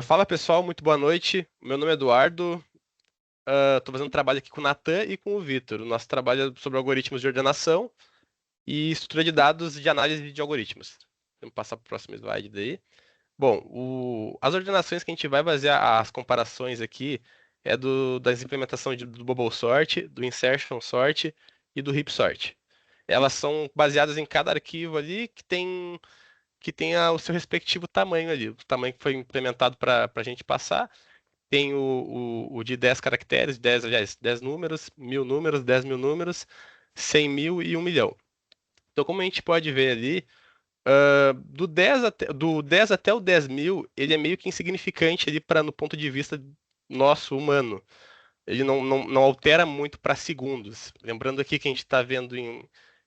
Fala pessoal, muito boa noite. Meu nome é Eduardo. Estou fazendo trabalho aqui com o Natan e com o Vitor. O nosso trabalho é sobre algoritmos de ordenação e estrutura de dados de análise de algoritmos. Vamos passar para o próximo slide daí. Bom, as ordenações que a gente vai basear as comparações aqui é das implementações do Bubble Sort, do Insertion Sort e do Heap Sort. Elas são baseadas em cada arquivo ali que tenha o seu respectivo tamanho ali, o tamanho que foi implementado para a gente passar. Tem o de 10 caracteres, 10, aliás, 10 números, 1000 números, 10.000 números, 100 mil e 1 milhão. Então, como a gente pode ver ali, do 10 até o 10.000, ele é meio que insignificante ali no ponto de vista nosso, humano. Ele não altera muito para segundos. Lembrando aqui que a gente está vendo em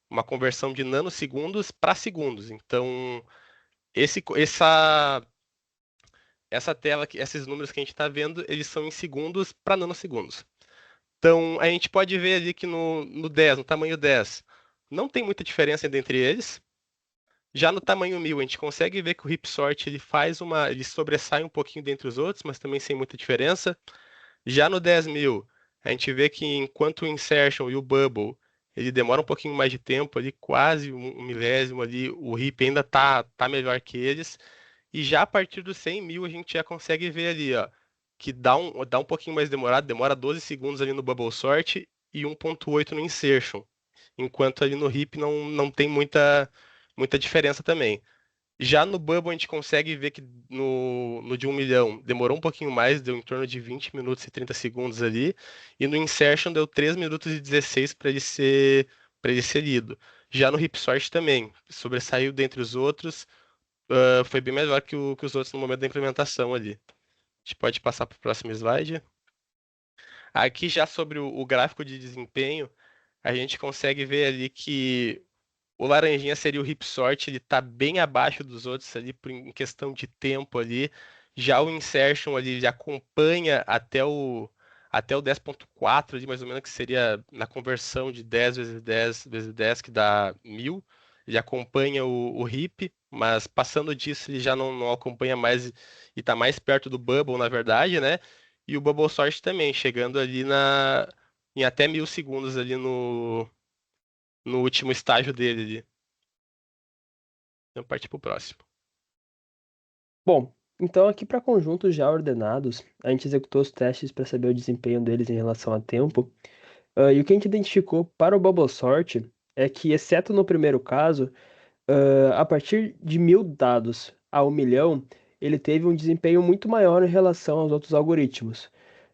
uma conversão de nanosegundos para segundos. Então, esse, essa, essa tela, esses números que a gente está vendo, eles são em segundos para nanosegundos. Então, a gente pode ver ali que no 10, no tamanho 10, não tem muita diferença entre eles. Já no tamanho 1000, a gente consegue ver que o heap sort ele sobressai um pouquinho dentre os outros, mas também sem muita diferença. Já no 10.000, a gente vê que enquanto o insertion e o bubble, ele demora um pouquinho mais de tempo, ali quase um milésimo ali, o heap ainda tá melhor que eles. E já a partir dos 100.000 a gente já consegue ver ali, ó, que dá um pouquinho mais demorado, demora 12 segundos ali no Bubble Sort e 1,8 no Insertion. Enquanto ali no Heap não tem muita diferença também. Já no Bubble a gente consegue ver que no de 1 milhão demorou um pouquinho mais, deu em torno de 20 minutos e 30 segundos ali. E no Insertion deu 3 minutos e 16 para ele ser lido. Já no Heap Sort também, sobressaiu dentre os outros, foi bem melhor que os outros no momento da implementação ali. A gente pode passar para o próximo slide. Aqui já sobre o gráfico de desempenho, a gente consegue ver ali que o laranjinha seria o Heap Sort, ele está bem abaixo dos outros ali em questão de tempo ali. Já o Insertion ali, ele acompanha até o 10.4 ali, mais ou menos, que seria na conversão de 10 vezes 10 vezes 10, que dá 1000. Ele acompanha o Heap, mas passando disso ele já não acompanha mais e está mais perto do Bubble, na verdade, né? E o Bubble Sort também, chegando ali em até 1000 segundos ali no último estágio dele ali. Vamos partir para o próximo. Bom, então aqui para conjuntos já ordenados, a gente executou os testes para saber o desempenho deles em relação a tempo. E o que a gente identificou para o Bubble Sort é que, exceto no primeiro caso, a partir de 1000 dados a 1 milhão, ele teve um desempenho muito maior em relação aos outros algoritmos.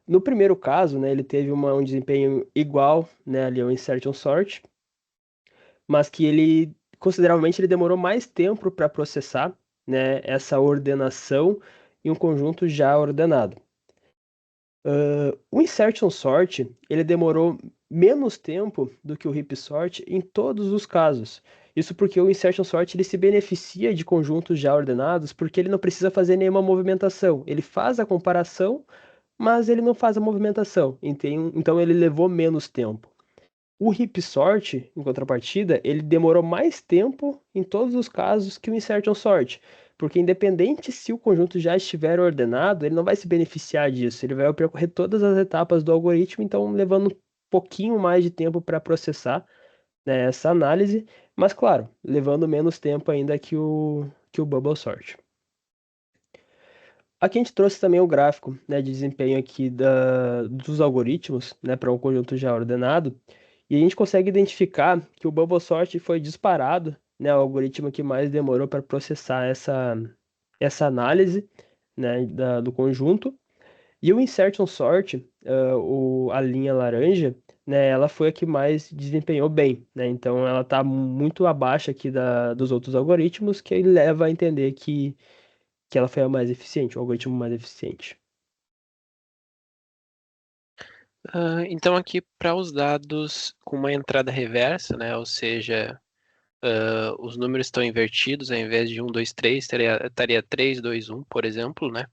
No primeiro caso, né, ele teve um desempenho igual, né, ali ao Insertion Sort, mas que consideravelmente, ele demorou mais tempo para processar, né, essa ordenação em um conjunto já ordenado. O Insertion Sort, ele demorou menos tempo do que o Heap Sort em todos os casos. Isso porque o Insertion Sort ele se beneficia de conjuntos já ordenados, porque ele não precisa fazer nenhuma movimentação. Ele faz a comparação, mas ele não faz a movimentação. Então ele levou menos tempo. O Heap Sort, em contrapartida, ele demorou mais tempo em todos os casos que o Insertion Sort, porque independente se o conjunto já estiver ordenado, ele não vai se beneficiar disso, ele vai percorrer todas as etapas do algoritmo, então levando um pouquinho mais de tempo para processar, né, essa análise, mas claro, levando menos tempo ainda que o Bubble Sort. Aqui a gente trouxe também o gráfico, né, de desempenho aqui dos algoritmos, né, para um conjunto já ordenado, e a gente consegue identificar que o Bubble Sort foi disparado, né, o algoritmo que mais demorou para processar essa análise, né, do conjunto. E o Insertion Sort, a linha laranja, né, ela foi a que mais desempenhou bem, né, então ela está muito abaixo aqui dos outros algoritmos, que leva a entender que ela foi a mais eficiente, o algoritmo mais eficiente. Então aqui para os dados com uma entrada reversa, né, ou seja, os números estão invertidos, ao invés de 1, 2, 3, estaria 3, 2, 1, por exemplo, né?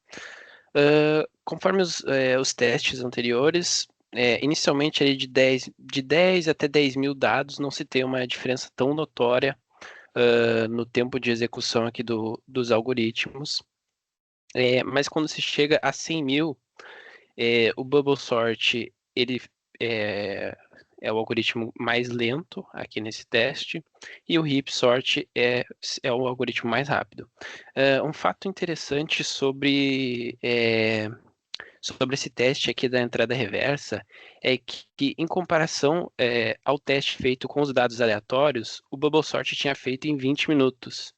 Conforme os testes anteriores, inicialmente ali de 10 até 10.000 dados, não se tem uma diferença tão notória no tempo de execução aqui dos algoritmos. Mas quando se chega a 100 mil, o Bubble Sort ele é o algoritmo mais lento aqui nesse teste, e o Heap Sort é o algoritmo mais rápido. Um fato interessante sobre esse teste aqui da entrada reversa é que em comparação ao teste feito com os dados aleatórios, o Bubble Sort tinha feito em 20 minutos,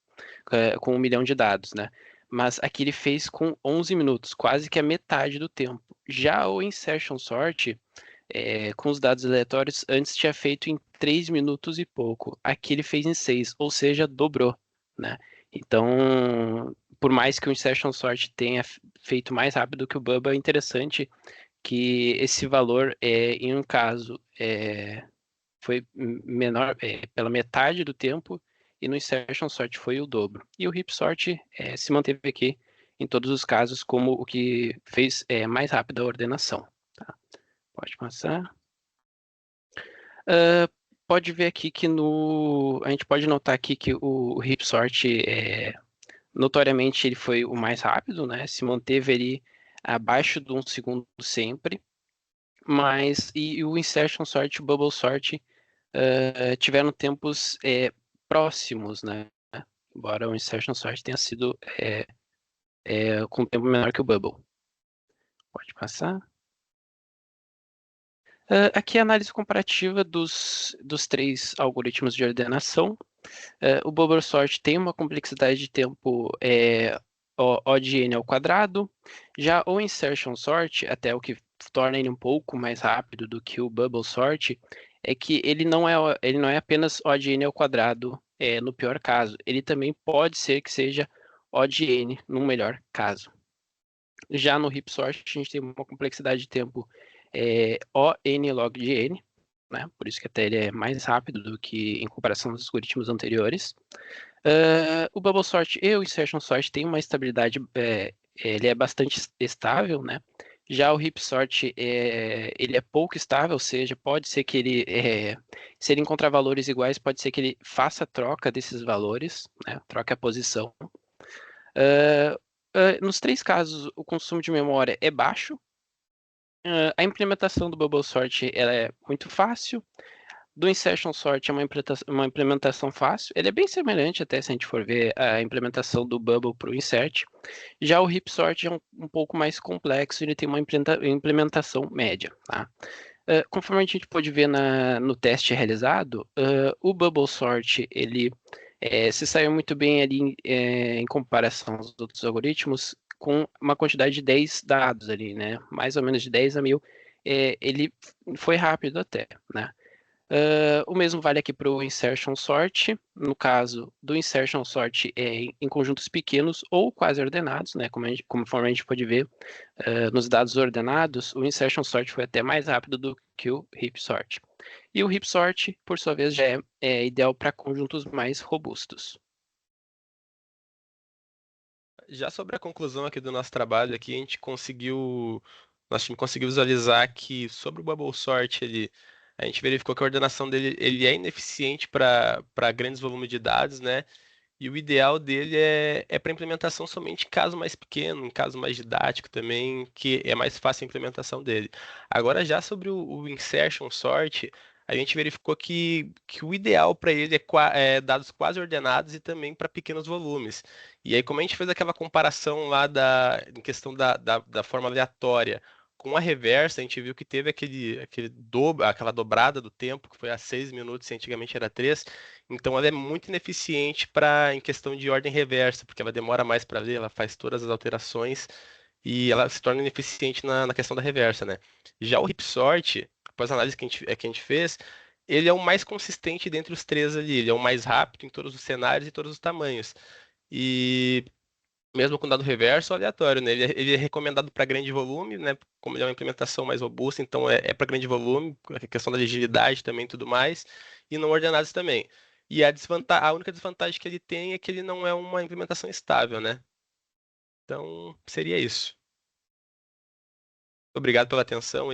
com 1 milhão de dados, né? Mas aqui ele fez com 11 minutos, quase que a metade do tempo. Já o Insertion Sort, com os dados aleatórios, antes tinha feito em 3 minutos e pouco. Aqui ele fez em 6, ou seja, dobrou, né? Então, por mais que o Insertion Sort tenha feito mais rápido que o Bubble, é interessante que esse valor, em um caso, foi menor, pela metade do tempo, e no Insertion Sort foi o dobro. E o Heap Sort se manteve aqui em todos os casos como o que fez mais rápido a ordenação. Tá? Pode passar. Pode ver aqui que a gente pode notar aqui que o Heap Sort, notoriamente, ele foi o mais rápido, né? Se manteve ali abaixo de 1 segundo sempre. Mas e o Insertion Sort e o Bubble Sort tiveram tempos próximos, né? Embora o Insertion Sort tenha sido com tempo menor que o Bubble. Pode passar. Aqui é a análise comparativa dos 3 algoritmos de ordenação. O Bubble Sort tem uma complexidade de tempo O de n ao quadrado. Já o Insertion Sort, até o que torna ele um pouco mais rápido do que o Bubble Sort, é que ele não é apenas O de n ao quadrado no pior caso. Ele também pode ser que seja O de n no melhor caso. Já no Heap Sort, a gente tem uma complexidade de tempo O n log de n, né? Por isso que até ele é mais rápido do que em comparação aos algoritmos anteriores. O Bubble Sort e o Insertion Sort têm uma estabilidade, ele é bastante estável, né? Já o Heap Sort, ele é pouco estável, ou seja, pode ser que ele, se ele encontrar valores iguais, pode ser que ele faça a troca desses valores, né? Troca a posição. Nos 3 casos, o consumo de memória é baixo. A implementação do Bubble Sort ela é muito fácil. Do Insertion Sort é uma implementação fácil. Ele é bem semelhante, até se a gente for ver a implementação do Bubble para o Insert. Já o Heap Sort é um pouco mais complexo, ele tem uma implementação média. Tá? Conforme a gente pode ver no teste realizado, o Bubble Sort ele se saiu muito bem ali em comparação aos outros algoritmos, com uma quantidade de 10 dados ali, né? Mais ou menos de 10 a 1000. Ele foi rápido até, né? O mesmo vale aqui para o Insertion Sort. No caso do Insertion Sort, em conjuntos pequenos ou quase ordenados, né? Conforme a gente pode ver nos dados ordenados, o Insertion Sort foi até mais rápido do que o Heap Sort. E o Heap Sort, por sua vez, já é ideal para conjuntos mais robustos. Já sobre a conclusão aqui do nosso trabalho, aqui nosso time conseguiu visualizar que sobre o Bubble Sort, a gente verificou que a ordenação dele ele é ineficiente para grandes volumes de dados, né? E o ideal dele é para implementação somente em caso mais pequeno, em caso mais didático também, que é mais fácil a implementação dele. Agora, já sobre o Insertion Sort, a gente verificou que o ideal para ele é dados quase ordenados e também para pequenos volumes. E aí, como a gente fez aquela comparação lá em questão da forma aleatória com a reversa, a gente viu que teve aquela dobrada do tempo, que foi a 6 minutos, e antigamente era 3. Então ela é muito ineficiente em questão de ordem reversa, porque ela demora mais para ler, ela faz todas as alterações e ela se torna ineficiente na questão da reversa, né? Já o Ripsort, após a análise que a gente fez, ele é o mais consistente dentre os 3 ali, ele é o mais rápido em todos os cenários e todos os tamanhos. E mesmo com dado reverso, aleatório, né? Ele é recomendado para grande volume, né? Como ele é uma implementação mais robusta, então é para grande volume, a questão da agilidade também e tudo mais, e não ordenados também. E a única desvantagem que ele tem é que ele não é uma implementação estável, né? Então, seria isso. Obrigado pela atenção.